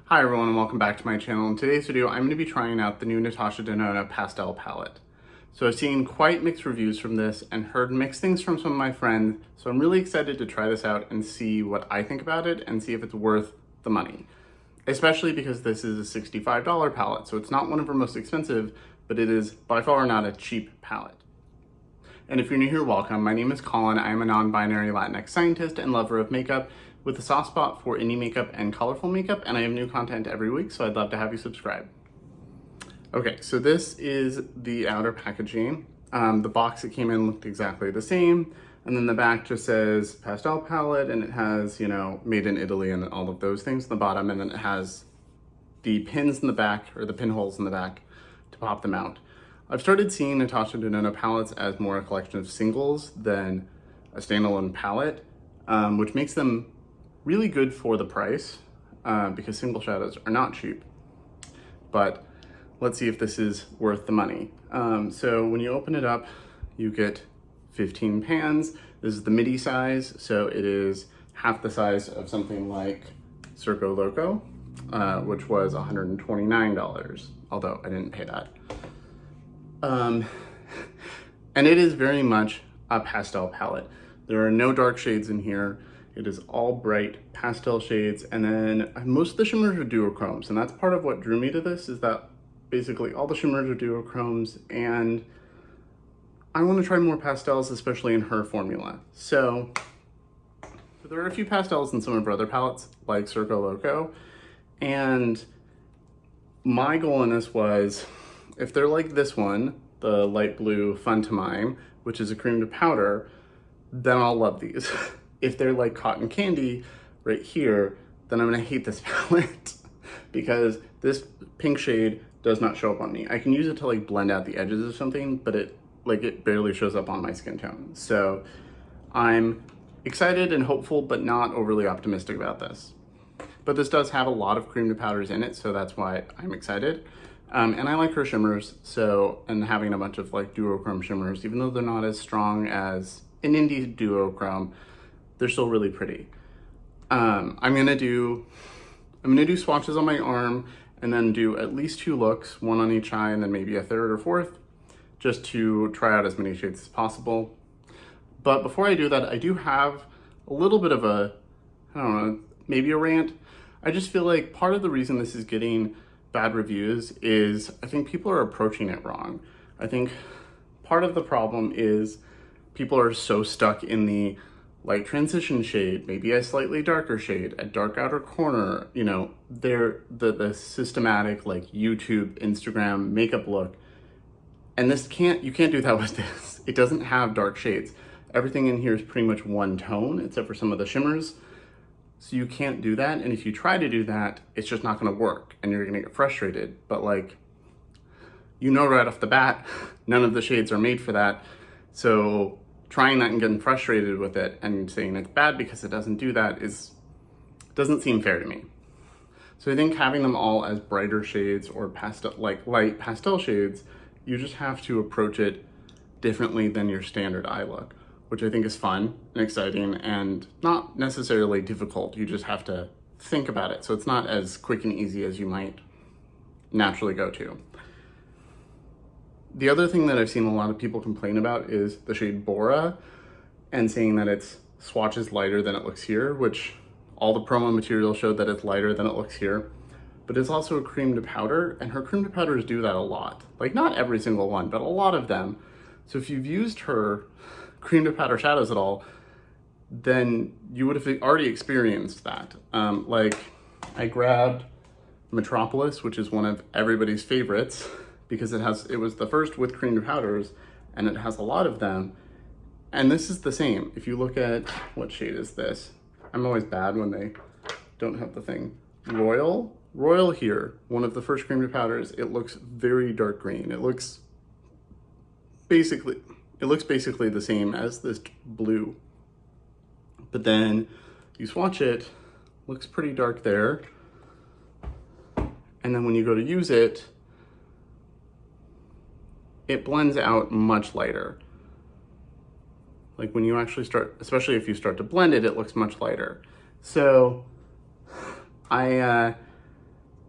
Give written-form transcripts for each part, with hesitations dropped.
Hi everyone and welcome back to my channel. In today's video, I'm going to be trying out the new Natasha Denona Pastel palette. So I've seen quite mixed reviews from this and heard mixed things from some of my friends, so I'm really excited to try this out and see what I think about it and see if it's worth the money. Especially because this is a $65 palette, so it's not one of her most expensive, but it is by far not a cheap palette. And if you're new here, welcome. My name is Colin. I am a non-binary Latinx scientist and lover of makeup with a soft spot for indie makeup and colorful makeup, and I have new content every week, so I'd love to have you subscribe. Okay, so this is the outer packaging. The box it came in looked exactly the same, and then the back just says pastel palette, and it has, you know, made in Italy and all of those things on the bottom, and then it has the pins in the back, or the pinholes in the back, to pop them out. I've started seeing Natasha Denona palettes as more a collection of singles than a standalone palette, which makes them really good for the price, because single shadows are not cheap. But let's see if this is worth the money. So when you open it up, you get 15 pans. This is the midi size, so it is half the size of something like Circo Loco, which was $129, although I didn't pay that. And it is very much a pastel palette. There are no dark shades in here. It is all bright pastel shades, and then most of the shimmers are duochromes, and that's part of what drew me to this, is that basically all the shimmers are duochromes, and I want to try more pastels, especially in her formula. So there are a few pastels in some of her other palettes, like Circo Loco, and my goal in this was, if they're like this one, the light blue Fun to Mime, which is a cream to powder, then I'll love these. If they're like Cotton Candy right here, then I'm gonna hate this palette because this pink shade does not show up on me. I can use it to like blend out the edges of something, but it barely shows up on my skin tone. So I'm excited and hopeful, but not overly optimistic about this. But this does have a lot of cream to powders in it, so that's why I'm excited. And I like her shimmers, and having a bunch of like duochrome shimmers, even though they're not as strong as an indie duochrome, they're still really pretty. I'm gonna do swatches on my arm and then do at least 2 looks, one on each eye and then maybe a third or fourth, just to try out as many shades as possible. But before I do that, I do have a little bit of a, I don't know, maybe a rant. I just feel like part of the reason this is getting bad reviews is I think people are approaching it wrong. I think part of the problem is people are so stuck in the light transition shade, maybe a slightly darker shade, a dark outer corner, you know, they're the systematic like YouTube, Instagram makeup look. And you can't do that with this. It doesn't have dark shades. Everything in here is pretty much one tone, except for some of the shimmers. So you can't do that. And if you try to do that, it's just not gonna work and you're gonna get frustrated. But like, you know right off the bat, none of the shades are made for that. So trying that and getting frustrated with it and saying it's bad because it doesn't do that doesn't seem fair to me. So I think having them all as brighter shades or pastel, like light pastel shades, you just have to approach it differently than your standard eye look, which I think is fun and exciting and not necessarily difficult. You just have to think about it. So it's not as quick and easy as you might naturally go to. The other thing that I've seen a lot of people complain about is the shade Bora, and saying that it's swatches lighter than it looks here, which all the promo material showed that it's lighter than it looks here. But it's also a cream to powder, and her cream to powders do that a lot. Like, not every single one, but a lot of them. So if you've used her cream to powder shadows at all, then you would have already experienced that. Like, I grabbed Metropolis, which is one of everybody's favorites, because it was the first with cream to powders, and it has a lot of them. And this is the same. If you look at, what shade is this? I'm always bad when they don't have the thing. Royal here, one of the first cream to powders, it looks very dark green. It looks basically the same as this blue. But then you swatch it, looks pretty dark there. And then when you go to use it, it blends out much lighter. Like when you actually start, especially if you start to blend it, it looks much lighter. So I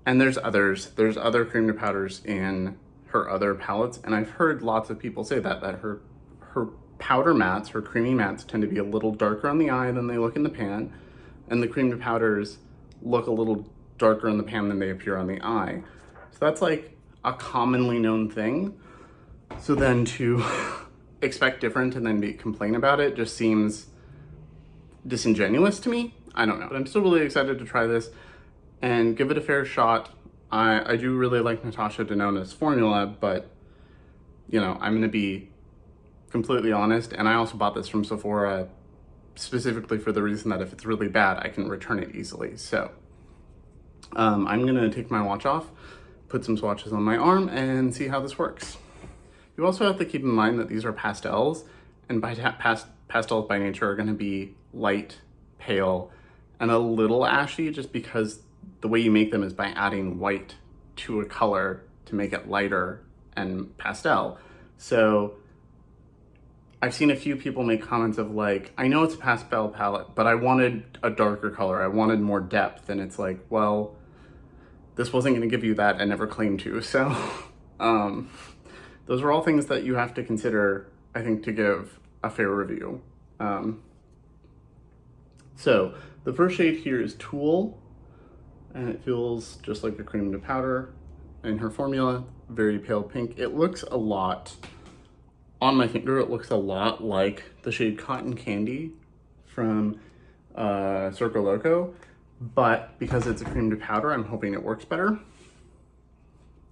And there's other cream to powders in her other palettes, and I've heard lots of people say that her powder mattes, her creamy mattes, tend to be a little darker on the eye than they look in the pan, and the cream to powders look a little darker in the pan than they appear on the eye. So that's like a commonly known thing. So then to expect different and then complain about it just seems disingenuous to me. I don't know, but I'm still really excited to try this and give it a fair shot. I do really like Natasha Denona's formula, but you know, I'm gonna be completely honest, and I also bought this from Sephora specifically for the reason that if it's really bad, I can return it easily. So I'm gonna take my watch off, put some swatches on my arm, and see how this works. You also have to keep in mind that these are pastels, and pastels by nature are gonna be light, pale, and a little ashy, just because the way you make them is by adding white to a color to make it lighter and pastel. So I've seen a few people make comments of like, I know it's a pastel palette, but I wanted a darker color. I wanted more depth. And it's like, well, this wasn't going to give you that and never claimed to. So those are all things that you have to consider, I think, to give a fair review. So the first shade here is Tulle, and it feels just like a cream to powder. In her formula, very pale pink. It looks a lot, on my finger, it looks a lot like the shade Cotton Candy from Circo Loco, but because it's a cream to powder, I'm hoping it works better.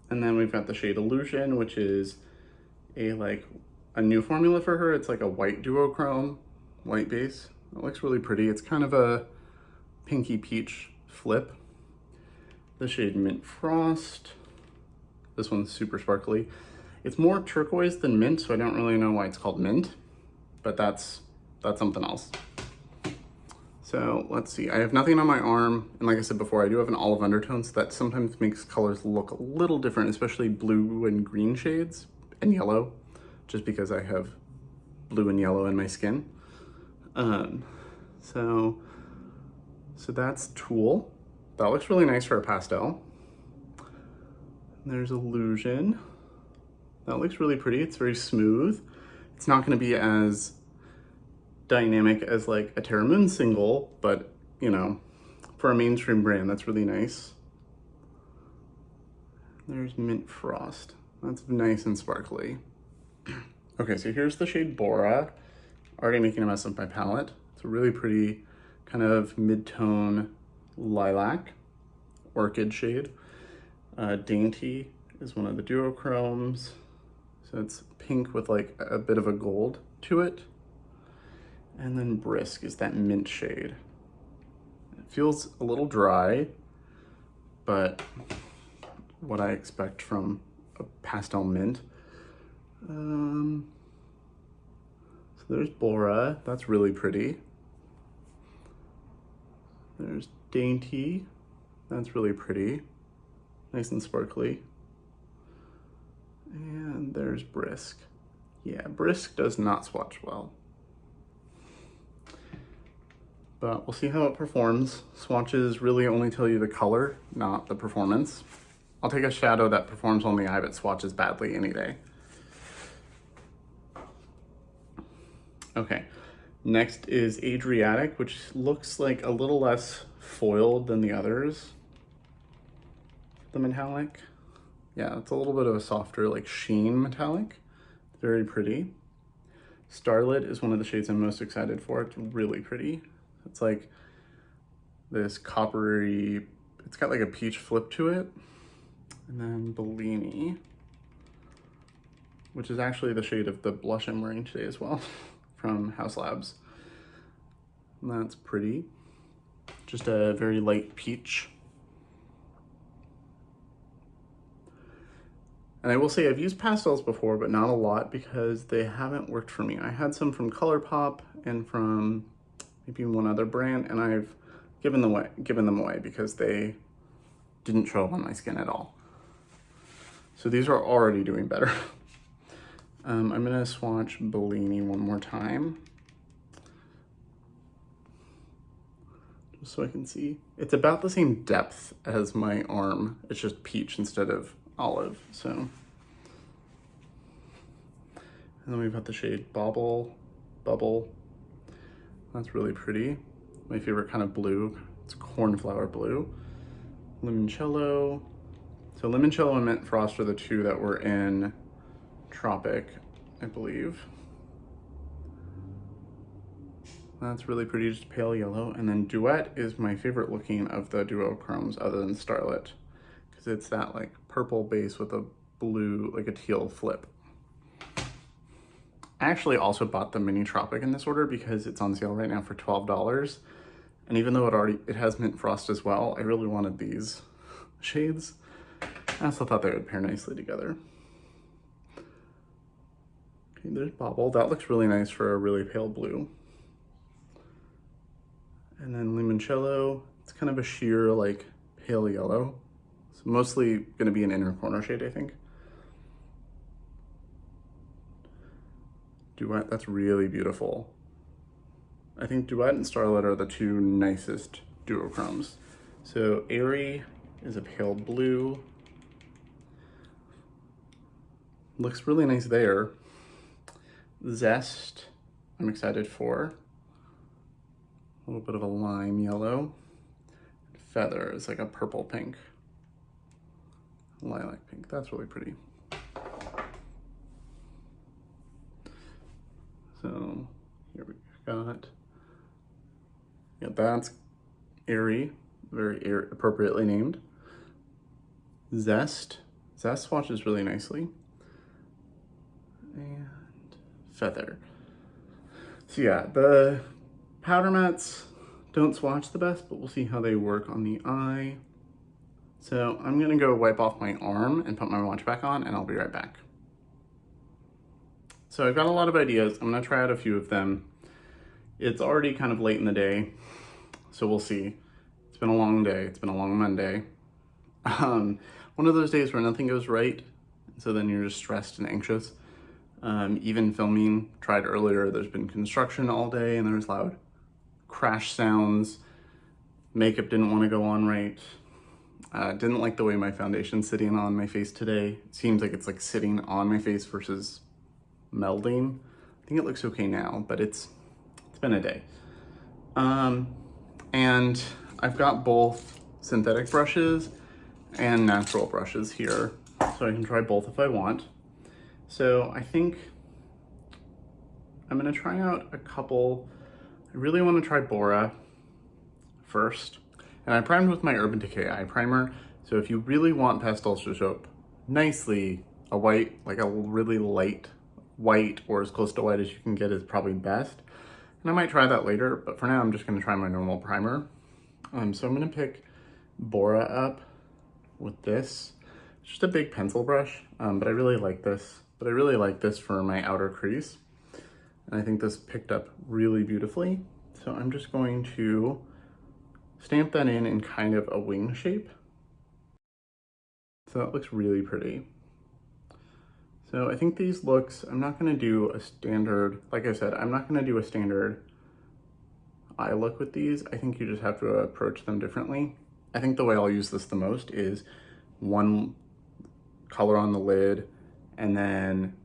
And then we've got the shade Illusion, which is a new formula for her. It's like a white duochrome, white base. It looks really pretty. It's kind of a pinky peach flip. The shade Mint Frost. This one's super sparkly. It's more turquoise than mint, so I don't really know why it's called mint, but that's something else. So let's see, I have nothing on my arm, and like I said before, I do have an olive undertone, so that sometimes makes colors look a little different, especially blue and green shades, and yellow, just because I have blue and yellow in my skin. So that's Tulle. That looks really nice for a pastel. There's Illusion. That looks really pretty. It's very smooth. It's not going to be as dynamic as like a Terra Moon single, but you know, for a mainstream brand, that's really nice. There's Mint Frost. That's nice and sparkly. Okay, so here's the shade Bora. Already making a mess of my palette. It's a really pretty kind of mid-tone lilac, orchid shade. Dainty is one of the duochromes. So it's pink with like a bit of a gold to it. And then Brisk is that mint shade. It feels a little dry, but what I expect from a pastel mint. So there's Bora, that's really pretty. There's Dainty, that's really pretty. Nice and sparkly. And there's Brisk. Yeah, Brisk does not swatch well. But we'll see how it performs. Swatches really only tell you the color, not the performance. I'll take a shadow that performs on the eye but swatches badly any day. Okay, next is Adriatic, which looks like a little less foiled than the others. The metallic. Yeah, it's a little bit of a softer like sheen metallic. Very pretty. Starlit is one of the shades I'm most excited for. It's really pretty. It's like this coppery, it's got like a peach flip to it. And then Bellini, which is actually the shade of the blush I'm wearing today as well from House Labs. And that's pretty. Just a very light peach. And I will say I've used pastels before, but not a lot because they haven't worked for me. I had some from ColourPop and from maybe one other brand, and I've given them away because they didn't show up on my skin at all. So these are already doing better. I'm gonna swatch Bellini one more time. just so I can see. It's about the same depth as my arm. It's just peach instead of olive, so. And then we've got the shade Bubble. That's really pretty. My favorite kind of blue. It's cornflower blue. Limoncello. So limoncello and mint frost are the two that were in Tropic, I believe. That's really pretty, just pale yellow. And then Duet is my favorite looking of the duochromes other than Starlet, because it's that like purple base with a blue, like a teal flip. I actually also bought the mini Tropic in this order because it's on sale right now for $12. And even though it has mint frost as well, I really wanted these shades. I also thought they would pair nicely together. Okay, there's Bobble. That looks really nice for a really pale blue. And then Limoncello, it's kind of a sheer, like, pale yellow. It's mostly gonna be an inner corner shade, I think. Duet, that's really beautiful. I think Duet and Starlet are the two nicest duochromes. So Airy is a pale blue. Looks really nice there. Zest, I'm excited for. A little bit of a lime yellow. Feather is like a purple pink. Lilac pink, that's really pretty. So here we got, yeah, that's Airy, very appropriately named. Zest swatches really nicely. And Feather. So yeah, the powder mattes don't swatch the best, but we'll see how they work on the eye. So I'm gonna go wipe off my arm and put my watch back on, and I'll be right back. So I've got a lot of ideas. I'm gonna try out a few of them. It's already kind of late in the day, so we'll see. It's been a long day. It's been a long Monday. One of those days where nothing goes right, so then you're just stressed and anxious. Even filming, tried earlier, there's been construction all day and there's loud crash sounds. Makeup didn't want to go on right. Didn't like the way my foundation's sitting on my face today. It seems like it's like sitting on my face versus melding. I think it looks okay now, but it's been a day. And I've got both synthetic brushes and natural brushes here, so I can try both if I want. So I think I'm gonna try out a couple. I really want to try Bora first. And I primed with my Urban Decay eye primer. So if you really want pastels to show up nicely, a white, like a really light white or as close to white as you can get is probably best. And I might try that later, but for now I'm just gonna try my normal primer. So I'm gonna pick Bora up with this. It's just a big pencil brush, but I really like this. But I really like this for my outer crease. And I think this picked up really beautifully. So I'm just going to stamp that in kind of a wing shape. So that looks really pretty. So I think these looks, I'm not gonna do a standard, like I said, I'm not gonna do a standard eye look with these. I think you just have to approach them differently. I think the way I'll use this the most is one color on the lid, and then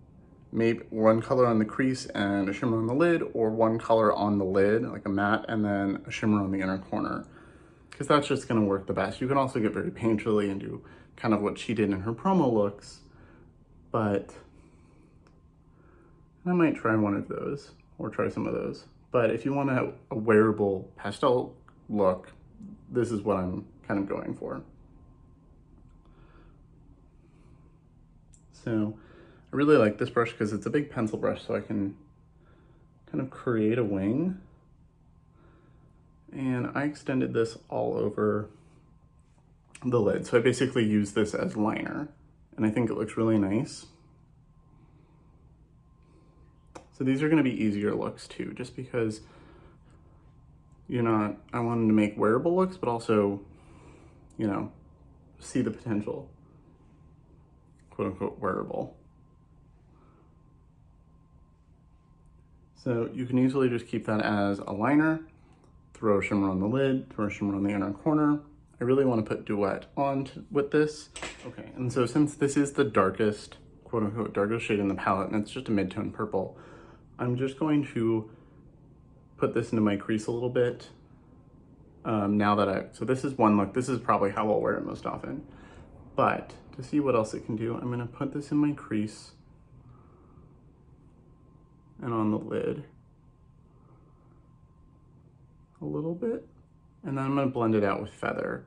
maybe one color on the crease and a shimmer on the lid, or one color on the lid, like a matte, and then a shimmer on the inner corner. Because that's just gonna work the best. You can also get very painterly and do kind of what she did in her promo looks, but I might try one of those, or try some of those. But if you want a wearable pastel look, this is what I'm kind of going for. So I really like this brush because it's a big pencil brush, so I can kind of create a wing. And I extended this all over the lid. So I basically use this as liner, and I think it looks really nice. So these are gonna be easier looks too, just because I wanted to make wearable looks, but also, see the potential, quote unquote, wearable. So you can easily just keep that as a liner, throw shimmer on the lid, throw shimmer on the inner corner. I really want to put Duet on with this. Okay, and so since this is the darkest, quote unquote, darkest shade in the palette, and it's just a mid-tone purple, I'm just going to put this into my crease a little bit. So this is one look. This is probably how I'll wear it most often. But to see what else it can do, I'm gonna put this in my crease and on the lid a little bit. And then I'm gonna blend it out with Feather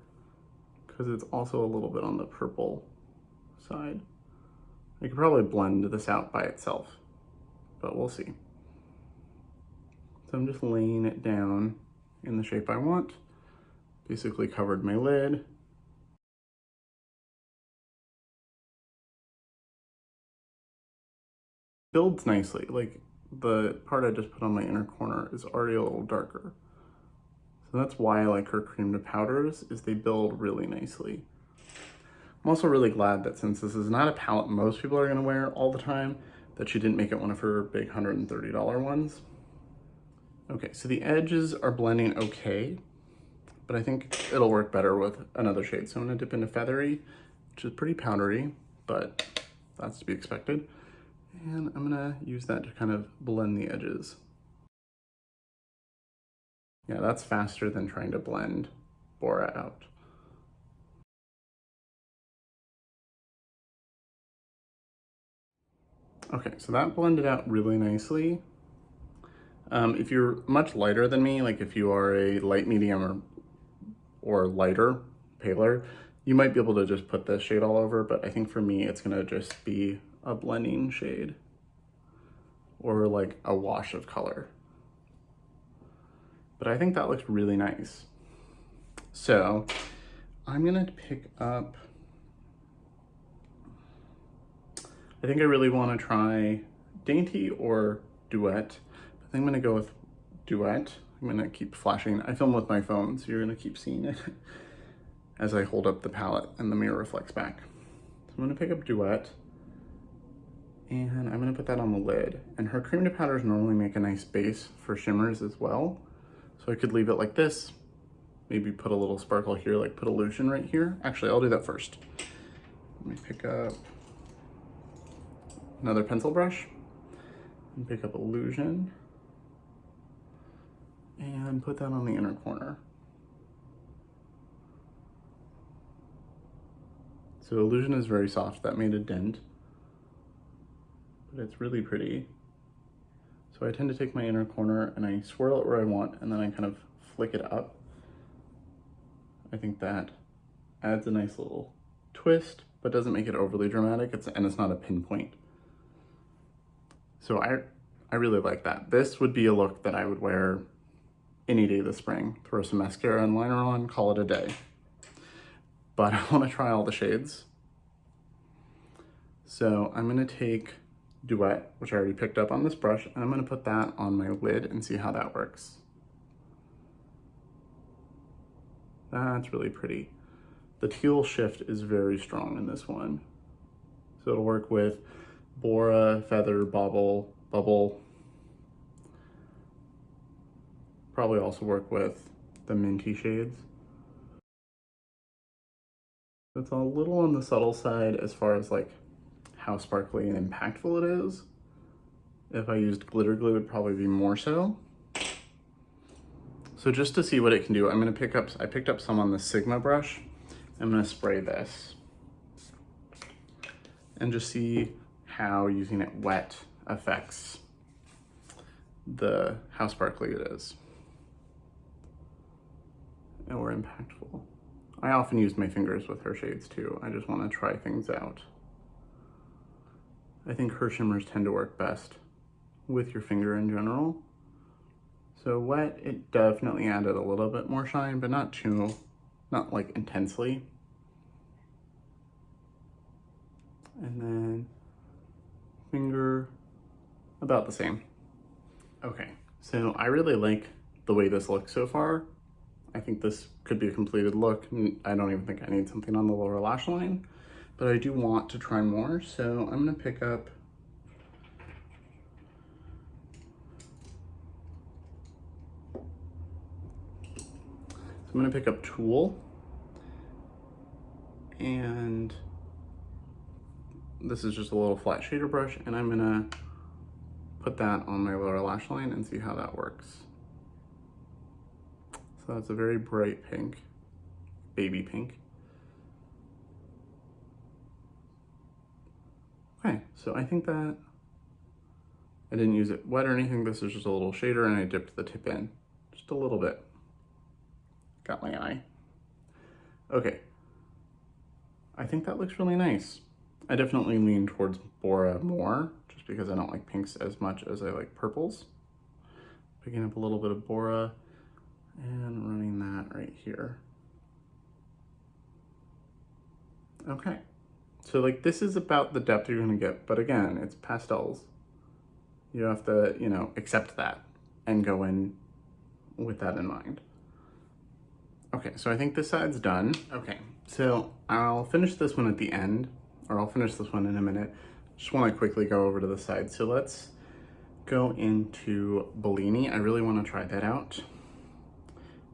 because it's also a little bit on the purple side. I could probably blend this out by itself, but we'll see. So I'm just laying it down in the shape I want. Basically covered my lid. Builds nicely, like the part I just put on my inner corner is already a little darker. So that's why I like her cream to powders, is they build really nicely. I'm also really glad that since this is not a palette most people are gonna wear all the time, that she didn't make it one of her big $130 ones. Okay, so the edges are blending okay, but I think it'll work better with another shade. So I'm gonna dip into Feathery, which is pretty powdery, but that's to be expected. And I'm gonna use that to kind of blend the edges. Yeah, that's faster than trying to blend Bora out. Okay, so that blended out really nicely. If you're much lighter than me, like if you are a light medium or lighter, paler, you might be able to just put this shade all over, but I think for me, it's gonna just be a blending shade or like a wash of color. But I think that looks really nice. So I'm gonna pick up, I think I really wanna try Dainty or Duet. I think I'm gonna go with Duet. I'm gonna keep flashing. I film with my phone, so you're gonna keep seeing it as I hold up the palette and the mirror reflects back. So I'm gonna pick up Duet and I'm gonna put that on the lid. And her cream to powders normally make a nice base for shimmers as well. So I could leave it like this, maybe put a little sparkle here, like put Illusion right here. Actually, I'll do that first. Let me pick up another pencil brush and pick up Illusion and put that on the inner corner. So Illusion is very soft. That made a dent, but it's really pretty. So I tend to take my inner corner and I swirl it where I want, and then I kind of flick it up. I think that adds a nice little twist, but doesn't make it overly dramatic, and it's not a pinpoint. So I really like that. This would be a look that I would wear any day this spring. Throw some mascara and liner on, call it a day. But I want to try all the shades. So I'm going to take Duet, which I already picked up on this brush, and I'm going to put that on my lid and see how that works. That's really pretty. The teal shift is very strong in this one. So it'll work with Bora, Feather, Bubble. Probably also work with the minty shades. It's a little on the subtle side as far as like how sparkly and impactful it is. If I used glitter glue, it'd probably be more so. So just to see what it can do, I picked up some on the Sigma brush. I'm gonna spray this and just see how using it wet affects how sparkly it is or impactful. I often use my fingers with her shades too. I just want to try things out. I think her shimmers tend to work best with your finger in general. So wet, it definitely added a little bit more shine, but not like intensely. And then finger, about the same. Okay, so I really like the way this looks so far. I think this could be a completed look. I don't even think I need something on the lower lash line, but I do want to try more. So I'm gonna pick up I'm gonna pick up Tulle, and this is just a little flat shader brush, and I'm gonna put that on my lower lash line and see how that works. So that's a very bright pink, baby pink. Okay, so I think that I didn't use it wet or anything. This is just a little shader, and I dipped the tip in just a little bit. Got my eye. Okay, I think that looks really nice. I definitely lean towards Bora more, just because I don't like pinks as much as I like purples. Picking up a little bit of Bora and running that right here. Okay, so like this is about the depth you're gonna get, but again, it's pastels. You have to, you know, accept that and go in with that in mind. Okay, so I think this side's done. Okay, so I'll finish this one at the end, or I'll finish this one in a minute. Just wanna quickly go over to the side. So let's go into Bellini. I really wanna try that out.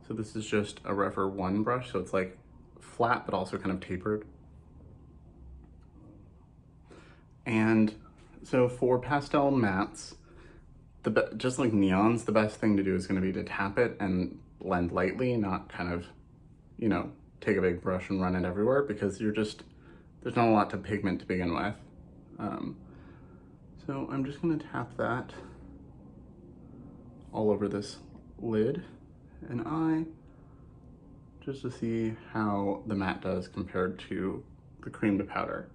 So this is just a Refer 1 brush, so it's like flat, but also kind of tapered. And so for pastel mattes, just like neons, the best thing to do is gonna be to tap it and blend lightly, not kind of, you know, take a big brush and run it everywhere, because there's not a lot to pigment to begin with. So I'm just gonna tap that all over this lid and eye, just to see how the matte does compared to the cream to powder.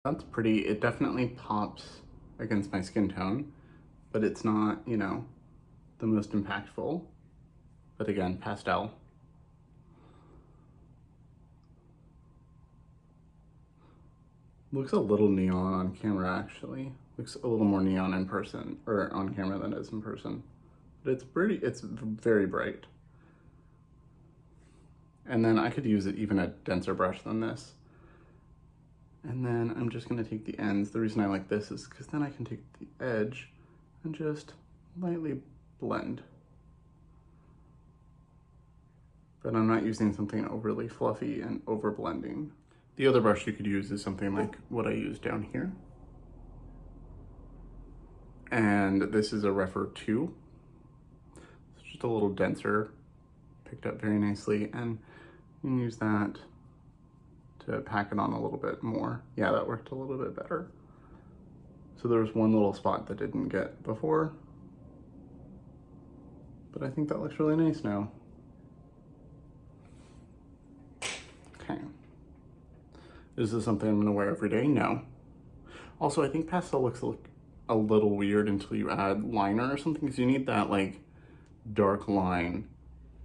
That's pretty. It definitely pops against my skin tone, but it's not, you know, the most impactful. But again, pastel. Looks a little neon on camera, actually. Looks a little more neon in person, or on camera than it is in person. But it's very bright. And then I could use it even a denser brush than this. And then I'm just gonna take the ends. The reason I like this is because then I can take the edge and just lightly blend. But I'm not using something overly fluffy and over blending. The other brush you could use is something like what I use down here. And this is a Refer 2. It's just a little denser, picked up very nicely, and you can use that to pack it on a little bit more. Yeah, that worked a little bit better. So there was one little spot that didn't get before, but I think that looks really nice now. Okay. Is this something I'm gonna wear every day? No. Also, I think pastel looks a little weird until you add liner or something, because you need that like dark line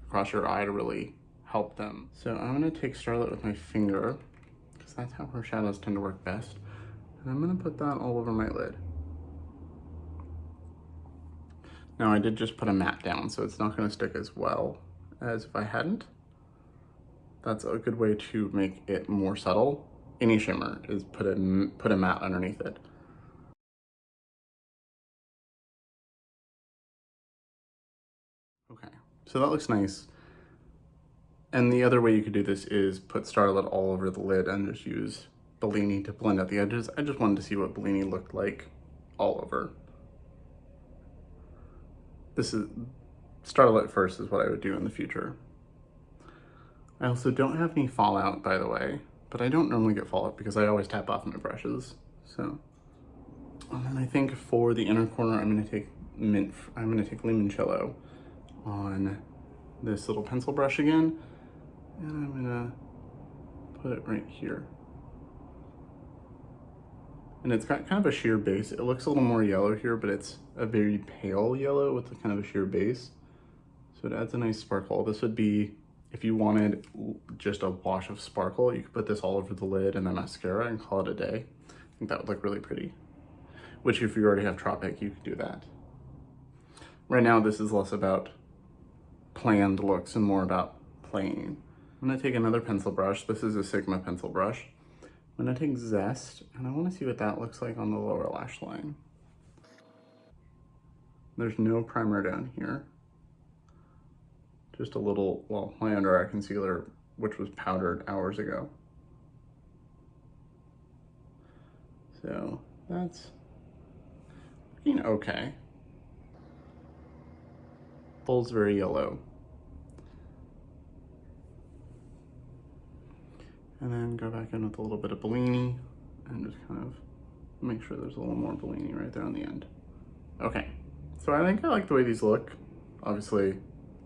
across your eye to really help them. So I'm gonna take Starlet with my finger, because that's how her shadows tend to work best. And I'm gonna put that all over my lid. Now I did just put a matte down, so it's not gonna stick as well as if I hadn't. That's a good way to make it more subtle. Any shimmer is put a matte underneath it. Okay, so that looks nice. And the other way you could do this is put Starlet all over the lid and just use Bellini to blend out the edges. I just wanted to see what Bellini looked like all over. This is Starlet first is what I would do in the future. I also don't have any fallout, by the way, but I don't normally get fallout because I always tap off my brushes. So, and then I think for the inner corner, I'm gonna take Limoncello on this little pencil brush again, and I'm gonna put it right here. And it's got kind of a sheer base. It looks a little more yellow here, but it's a very pale yellow with a kind of a sheer base. So it adds a nice sparkle. This would be, if you wanted just a wash of sparkle, you could put this all over the lid and then mascara and call it a day. I think that would look really pretty. Which if you already have Tropic, you could do that. Right now, this is less about planned looks and more about playing. I'm gonna take another pencil brush. This is a Sigma pencil brush. I'm gonna take Zest, and I wanna see what that looks like on the lower lash line. There's no primer down here. just a little, well, my under eye concealer, which was powdered hours ago. So that's looking okay. Bowl's very yellow. And then go back in with a little bit of Bellini and just kind of make sure there's a little more Bellini right there on the end. Okay, so I think I like the way these look. Obviously,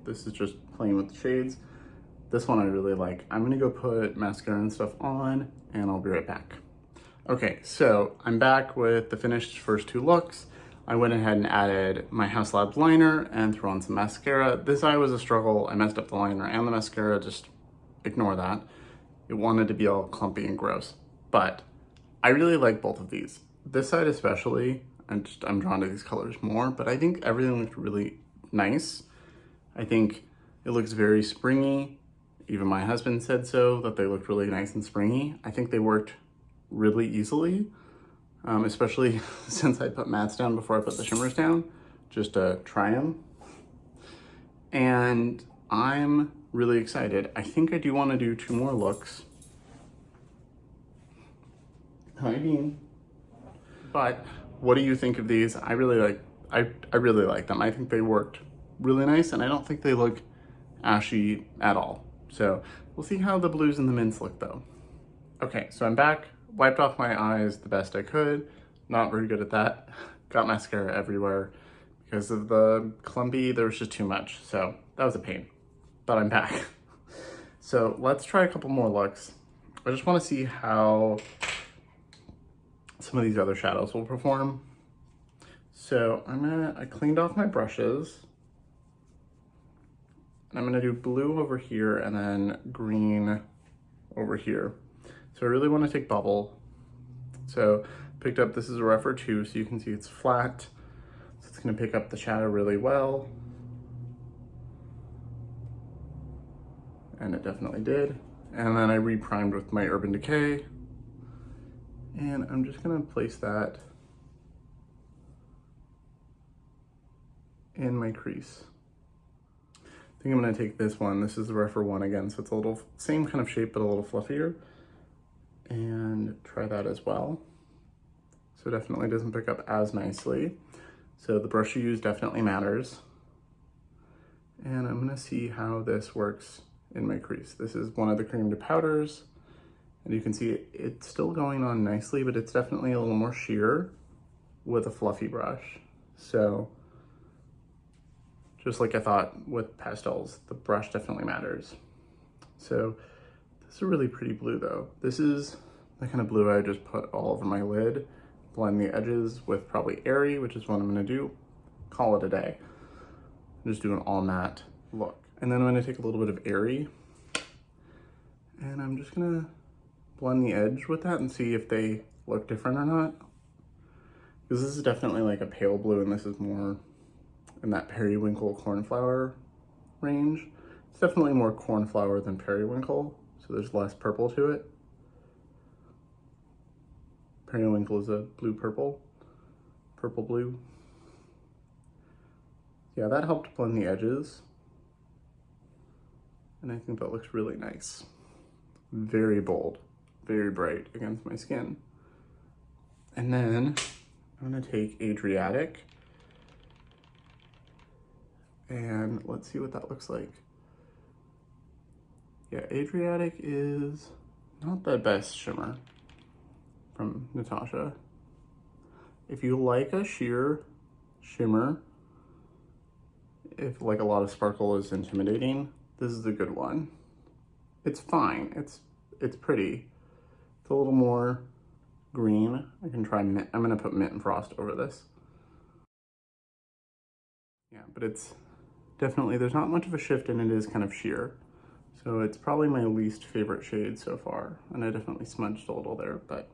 this is just playing with the shades. This one I really like. I'm gonna go put mascara and stuff on and I'll be right back. Okay, so I'm back with the finished first two looks. I went ahead and added my House Labs liner and threw on some mascara. This eye was a struggle. I messed up the liner and the mascara, just ignore that. It wanted to be all clumpy and gross, but I really like both of these. This side especially, I'm drawn to these colors more, but I think everything looked really nice. I think it looks very springy. Even my husband said so, that they looked really nice and springy. I think they worked really easily, especially since I put mattes down before I put the shimmers down, just to try them. And I'm really excited. I think I do want to do 2 more looks. Hi, Dean. But what do you think of these? I really like them. I think they worked really nice, and I don't think they look ashy at all. So we'll see how the blues and the mints look though. Okay, so I'm back. Wiped off my eyes the best I could. Not very good at that. Got mascara everywhere. Because of the clumpy, there was just too much. So that was a pain, but I'm back. So let's try a couple more looks. I just want to see how some of these other shadows will perform. So I cleaned off my brushes. And I'm gonna do blue over here and then green over here. So I really want to take bubble. So picked up, this is a Refer 2, so you can see it's flat. So it's gonna pick up the shadow really well. And it definitely did. And then I re-primed with my Urban Decay. And I'm just gonna place that in my crease. I think I'm gonna take this one. This is the Refer 1 again, so it's a little, same kind of shape, but a little fluffier. And try that as well. So it definitely doesn't pick up as nicely. So the brush you use definitely matters. And I'm gonna see how this works in my crease. This is one of the cream to powders. And you can see it's still going on nicely, but it's definitely a little more sheer with a fluffy brush. So just like I thought with pastels, the brush definitely matters. So this is a really pretty blue though. This is the kind of blue I just put all over my lid, blend the edges with probably Airy, which is what I'm gonna do, call it a day. I'm just doing all matte look. And then I'm gonna take a little bit of Airy and I'm just gonna blend the edge with that and see if they look different or not. Because this is definitely like a pale blue and this is more in that periwinkle cornflower range. It's definitely more cornflower than periwinkle, so there's less purple to it. Periwinkle is a blue-purple, purple-blue. Yeah, that helped blend the edges. And I think that looks really nice. Very bold, very bright against my skin. And then I'm gonna take Adriatic and let's see what that looks like. Yeah, Adriatic is not the best shimmer from Natasha. If you like a sheer shimmer, if like a lot of sparkle is intimidating, this is a good one. It's fine, it's pretty. It's a little more green. I can try mint. I'm gonna put Mint and Frost over this. Yeah, but it's definitely, there's not much of a shift and it is kind of sheer. So it's probably my least favorite shade so far. And I definitely smudged a little there, but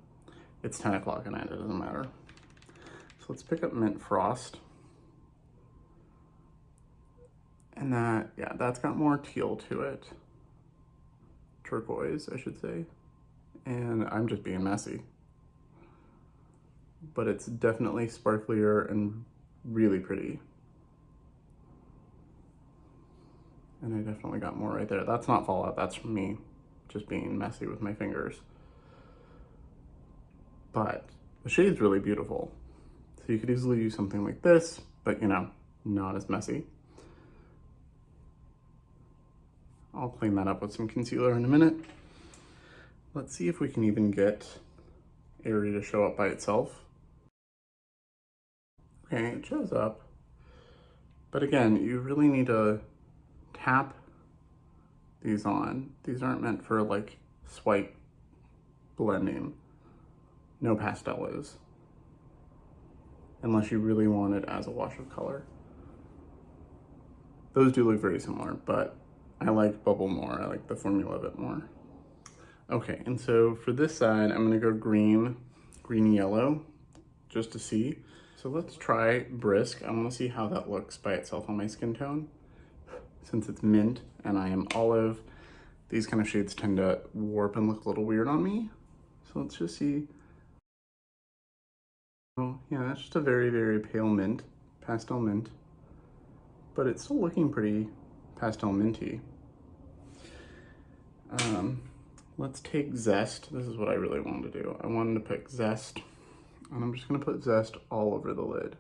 it's 10 o'clock at night, it doesn't matter. So let's pick up Mint Frost. And that, yeah, that's got more teal to it. Turquoise, I should say. And I'm just being messy. But it's definitely sparklier and really pretty. And I definitely got more right there. That's not fallout, that's from me just being messy with my fingers. But the shade's really beautiful. So you could easily use something like this, but you know, not as messy. I'll clean that up with some concealer in a minute. Let's see if we can even get Airy to show up by itself. Okay, it shows up. But again, you really need to tap these on. These aren't meant for like swipe blending. No pastel is. Unless you really want it as a wash of color. Those do look very similar, but I like Bubble more. I like the formula a bit more. Okay, and so for this side, I'm gonna go green yellow, just to see. So let's try Brisk. I wanna see how that looks by itself on my skin tone. Since it's mint and I am olive, these kind of shades tend to warp and look a little weird on me. So let's just see. Oh yeah, that's just a very, very pale mint, pastel mint, but it's still looking pretty pastel minty. Let's take Zest. This is what I really wanted to do. I wanted to pick Zest, and I'm just gonna put Zest all over the lid.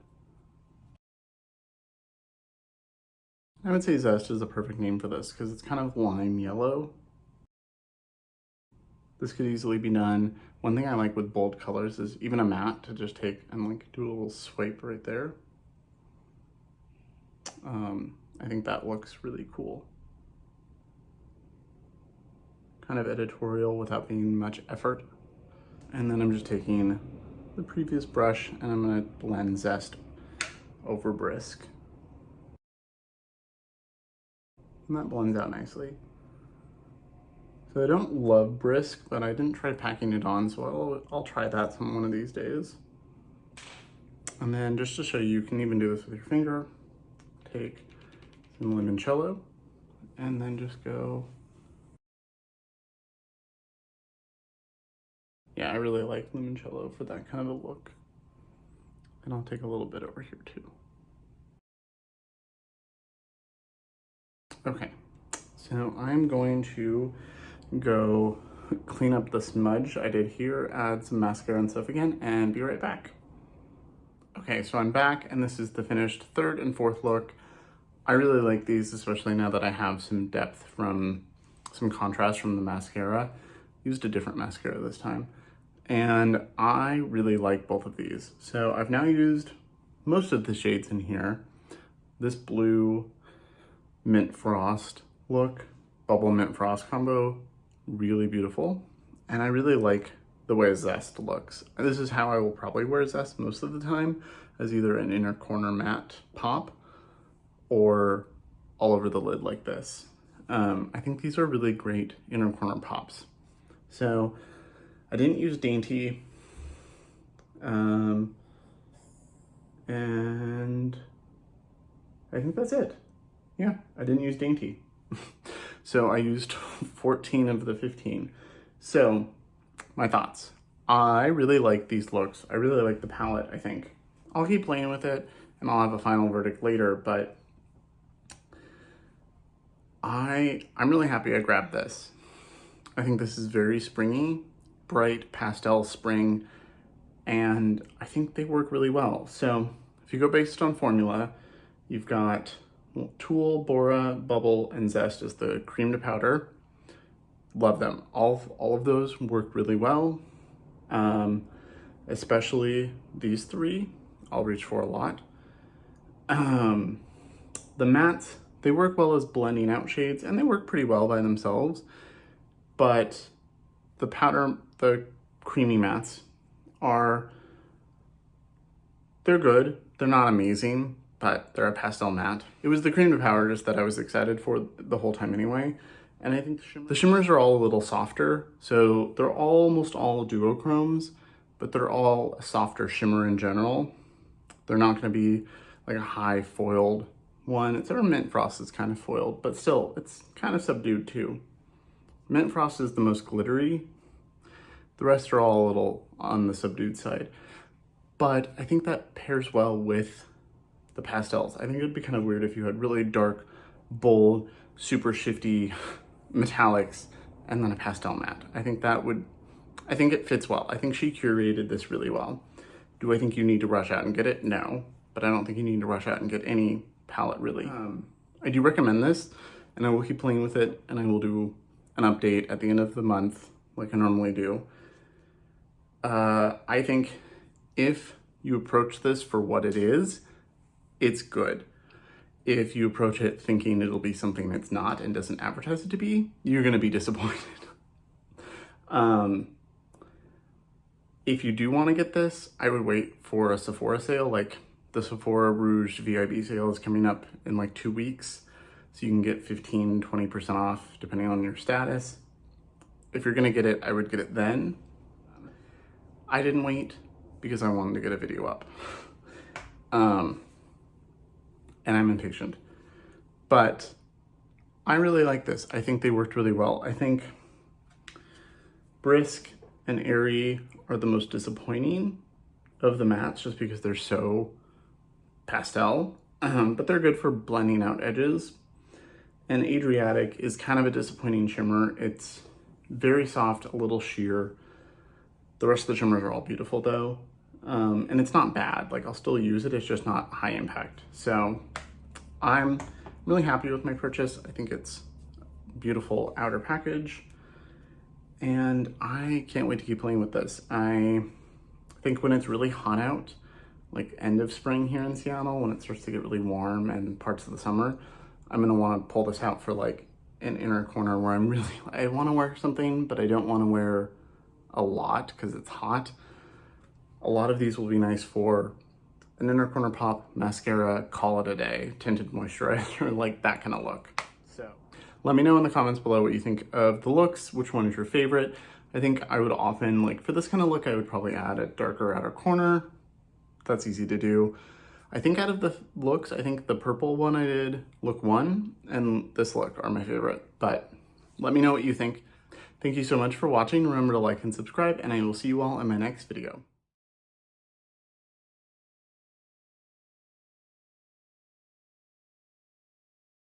I would say Zest is the perfect name for this because it's kind of lime yellow. This could easily be done. One thing I like with bold colors is even a matte to just take and like do a little swipe right there. I think that looks really cool. Kind of editorial without being much effort. And then I'm just taking the previous brush and I'm gonna blend Zest over Brisk. And that blends out nicely. So I don't love Brisk, but I didn't try packing it on, so I'll try that one of these days. And then just to show you, you can even do this with your finger. Take some limoncello and then just go. Yeah, I really like limoncello for that kind of a look. And I'll take a little bit over here too. Okay, so I'm going to go clean up the smudge I did here, add some mascara and stuff again, and be right back. Okay, so I'm back, and this is the finished third and fourth look. I really like these, especially now that I have some depth from, some contrast from the mascara. Used a different mascara this time. And I really like both of these. So I've now used most of the shades in here. This blue mint frost look, bubble mint frost combo, really beautiful. And I really like the way Zest looks. This is how I will probably wear Zest most of the time, as either an inner corner matte pop or all over the lid like this. I think these are really great inner corner pops. So I didn't use Dainty, and I think that's it. Yeah, I didn't use Dainty. So I used 14 of the 15. So my thoughts. I really like these looks. I really like the palette, I think. I'll keep playing with it and I'll have a final verdict later, but I'm really happy I grabbed this. I think this is very springy, bright pastel spring, and I think they work really well. So if you go based on formula, you've got Tulle, Bora, Bubble, and Zest as the cream to powder. Love them. All of those work really well, especially these three. I'll reach for a lot. The mattes, they work well as blending out shades, and they work pretty well by themselves, but the powder, the creamy mattes they're good. They're not amazing, but they're a pastel matte. It was the cream to powder just that I was excited for the whole time anyway. And I think the shimmers are all a little softer. So they're almost all duochromes, but they're all a softer shimmer in general. They're not gonna be like a high foiled one. It's our Mint Frost is kind of foiled, but still it's kind of subdued too. Mint Frost is the most glittery. The rest are all a little on the subdued side. But I think that pairs well with the pastels. I think it would be kind of weird if you had really dark bold, super shifty metallics, and then a pastel matte. I think it fits well. I think she curated this really well. Do I think you need to rush out and get it? No, but I don't think you need to rush out and get any palette really. I do recommend this, and I will keep playing with it, and I will do an update at the end of the month like I normally do. I think if you approach this for what it is, it's good. If you approach it thinking it'll be something it's not and doesn't advertise it to be, you're gonna be disappointed. If you do want to get this, I would wait for a Sephora sale. Like the Sephora Rouge VIB sale is coming up in like 2 weeks. So you can get 15-20% off depending on your status. If you're gonna get it, I would get it then. I didn't wait because I wanted to get a video up. And I'm impatient. But I really like this. I think they worked really well. I think Brisk and Airy are the most disappointing of the mattes just because they're so pastel, but they're good for blending out edges. And Adriatic is kind of a disappointing shimmer. It's very soft, a little sheer. The rest of the shimmers are all beautiful though. And it's not bad, like I'll still use it, it's just not high impact. So I'm really happy with my purchase. I think it's a beautiful outer package and I can't wait to keep playing with this. I think when it's really hot out, like end of spring here in Seattle, when it starts to get really warm and parts of the summer, I'm gonna wanna pull this out for like an inner corner where I wanna wear something, but I don't wanna wear a lot because it's hot. A lot of these will be nice for an inner corner pop, mascara, call it a day, tinted moisturizer, like that kind of look. So let me know in the comments below what you think of the looks, which one is your favorite. I think I would often, like for this kind of look, I would probably add a darker outer corner. That's easy to do. I think out of the looks, I think the purple one I did, look 1, and this look are my favorite, but let me know what you think. Thank you so much for watching. Remember to like and subscribe, and I will see you all in my next video.